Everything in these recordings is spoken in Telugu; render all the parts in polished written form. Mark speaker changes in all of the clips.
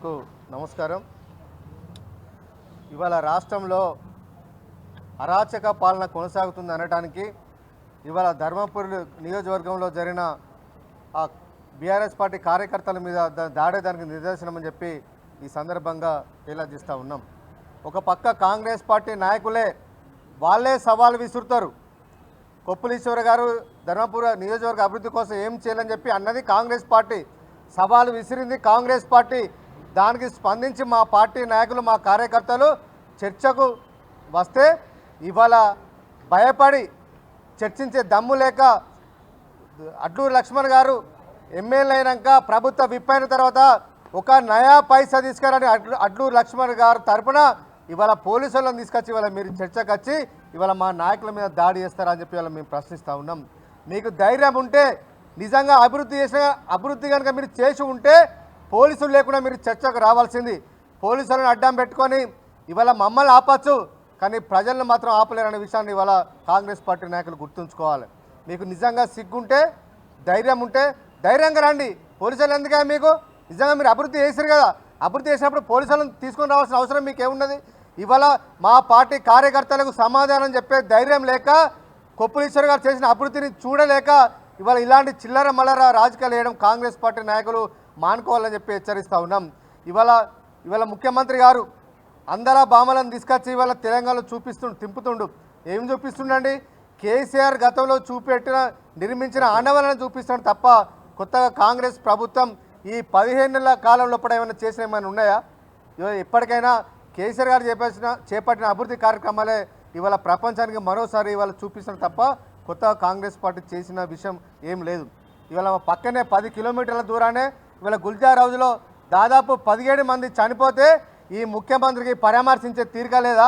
Speaker 1: మిత్రులకు నమస్కారం. ఇవాళ రాష్ట్రంలో అరాచక పాలన కొనసాగుతుంది అనడానికి ఇవాళ ధర్మపురి నియోజకవర్గంలో జరిగిన ఆ బీఆర్ఎస్ పార్టీ కార్యకర్తల మీద దానికి నిదర్శనం అని చెప్పి ఈ సందర్భంగా తేలాదిస్తూ ఉన్నాం. ఒక పక్క కాంగ్రెస్ పార్టీ నాయకులే వాళ్ళే సవాల్ విసురుతారు. కొప్పులీశ్వర గారు ధర్మపురి నియోజకవర్గ అభివృద్ధి కోసం ఏం చేయాలని చెప్పి అన్నది కాంగ్రెస్ పార్టీ, సవాలు విసిరింది కాంగ్రెస్ పార్టీ. దానికి స్పందించి మా పార్టీ నాయకులు మా కార్యకర్తలు చర్చకు వస్తే ఇవాళ భయపడి చర్చించే దమ్ము లేక అడ్లూరు లక్ష్మణ్ గారు ఎమ్మెల్యే అయినాక ప్రభుత్వ విప్ అయిన తర్వాత ఒక నయా పైసా తీసుకురాని అడ్లూరు లక్ష్మణ్ గారు తరపున ఇవాళ పోలీసులను తీసుకొచ్చి ఇవాళ మీరు చర్చకు వచ్చి ఇవాళ మా నాయకుల మీద దాడి చేస్తారని చెప్పి ఇవాళ మేము ప్రశ్నిస్తూ ఉన్నాం. మీకు ధైర్యం ఉంటే నిజంగా అభివృద్ధి కనుక మీరు చేసి ఉంటే పోలీసులు లేకుండా మీరు చర్చకు రావాల్సింది. పోలీసులను అడ్డం పెట్టుకొని ఇవాళ మమ్మల్ని ఆపచ్చు, కానీ ప్రజలను మాత్రం ఆపలేరనే విషయాన్ని ఇవాళ కాంగ్రెస్ పార్టీ నాయకులు గుర్తుంచుకోవాలి. మీకు నిజంగా సిగ్గుంటే ధైర్యం ఉంటే ధైర్యంగా రండి. పోలీసులు ఎందుకే మీకు నిజంగా మీరు అభివృద్ధి చేశారు కదా, అభివృద్ధి చేసినప్పుడు పోలీసులను తీసుకొని రావాల్సిన అవసరం మీకేమున్నది? ఇవాళ మా పార్టీ కార్యకర్తలకు సమాధానం చెప్పే ధైర్యం లేక కొప్పులీశ్వర్ గారు చేసిన అభివృద్ధిని చూడలేక ఇవాళ ఇలాంటి చిల్లర మల్లర రాజకీయాలు వేయడం కాంగ్రెస్ పార్టీ నాయకులు మానుకోవాలని చెప్పి హెచ్చరిస్తూ ఉన్నాం. ఇవాళ ముఖ్యమంత్రి గారు అందరా బామలను తీసుకొచ్చి ఇవాళ తెలంగాణలో తింపుతుండు. ఏం చూపిస్తుండండి? కేసీఆర్ గతంలో నిర్మించిన ఆనవాళ్ళను చూపిస్తాడు తప్ప కొత్తగా కాంగ్రెస్ ప్రభుత్వం ఈ 15 నెలల కాలంలో ఏమైనా చేసిన ఏమైనా ఉన్నాయా? ఇప్పటికైనా కేసీఆర్ గారు చేపట్టిన అభివృద్ధి కార్యక్రమాలే ఇవాళ ప్రపంచానికి మరోసారి ఇవాళ చూపిస్తాడు తప్ప కొత్తగా కాంగ్రెస్ పార్టీ చేసిన విషయం ఏం లేదు. ఇవాళ పక్కనే 10 కిలోమీటర్ల దూరానే ఇవాళ గుల్జార్ హౌజ్లో దాదాపు 17 మంది చనిపోతే ఈ ముఖ్యమంత్రికి పరామర్శించే తీరిక లేదా?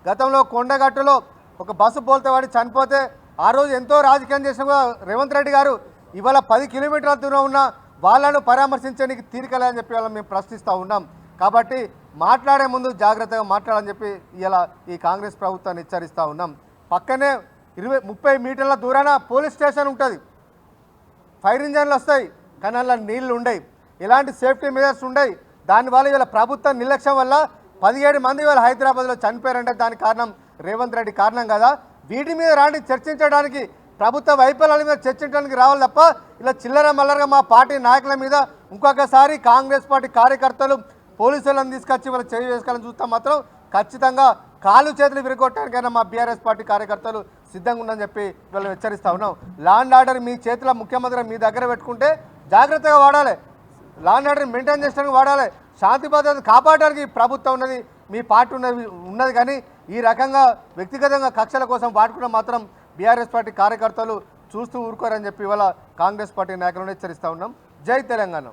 Speaker 1: గతంలో కొండగట్టులో ఒక బస్సు బోల్తే వాడి చనిపోతే ఆ రోజు ఎంతో రాజకీయం చేసిన రేవంత్ రెడ్డి గారు ఇవాళ 10 కిలోమీటర్ల దూరం ఉన్న వాళ్ళను పరామర్శించడానికి తీరిక లేదని చెప్పి వాళ్ళని మేము ప్రశ్నిస్తూ ఉన్నాం. కాబట్టి మాట్లాడే ముందు జాగ్రత్తగా మాట్లాడాలని చెప్పి ఇలా ఈ కాంగ్రెస్ ప్రభుత్వాన్ని హెచ్చరిస్తూ ఉన్నాం. పక్కనే 20-30 మీటర్ల దూరాన పోలీస్ స్టేషన్ ఉంటుంది. ఫైర్ ఇంజన్లు వస్తాయి, కానీ అలా నీళ్లు ఉండయి, ఎలాంటి సేఫ్టీ మెజర్స్ ఉండయి. దానివల్ల ఇవాళ ప్రభుత్వ నిర్లక్ష్యం వల్ల 17 మంది ఇవాళ హైదరాబాద్లో చనిపోయారంటే దానికి కారణం రేవంత్ రెడ్డి కారణం కదా. వీటి మీద రాండి చర్చించడానికి, ప్రభుత్వ వైఫల్యాల మీద చర్చించడానికి రావాలి తప్ప ఇలా చిల్లర మల్లరగా మా పార్టీ నాయకుల మీద ఇంకొకసారి కాంగ్రెస్ పార్టీ కార్యకర్తలు పోలీసులను తీసుకొచ్చి ఇవాళ చేయి వేసుకోవాలని చూస్తాం మాత్రం ఖచ్చితంగా కాలు చేతులు విరగొట్టడానికైనా మా బీఆర్ఎస్ పార్టీ కార్యకర్తలు సిద్ధంగా ఉందని చెప్పి వీళ్ళు హెచ్చరిస్తూ ఉన్నాం. లా అండ్ ఆర్డర్ మీ చేతిలో ముఖ్యమంత్రి మీ దగ్గర పెట్టుకుంటే జాగ్రత్తగా వాడాలి, లా అండ్ ఆర్డర్ మెయింటైన్ చేయడానికి వాడాలి, శాంతి భద్రత కాపాడడానికి ప్రభుత్వం ఉన్నది, మీ పార్టీ ఉన్నది. కానీ ఈ రకంగా వ్యక్తిగతంగా కక్షల కోసం వాడుకున్న మాత్రం బీఆర్ఎస్ పార్టీ కార్యకర్తలు చూస్తూ ఊరుకోరని చెప్పి ఇవాళ కాంగ్రెస్ పార్టీ నాయకులను హెచ్చరిస్తూ ఉన్నాం. జై తెలంగాణ.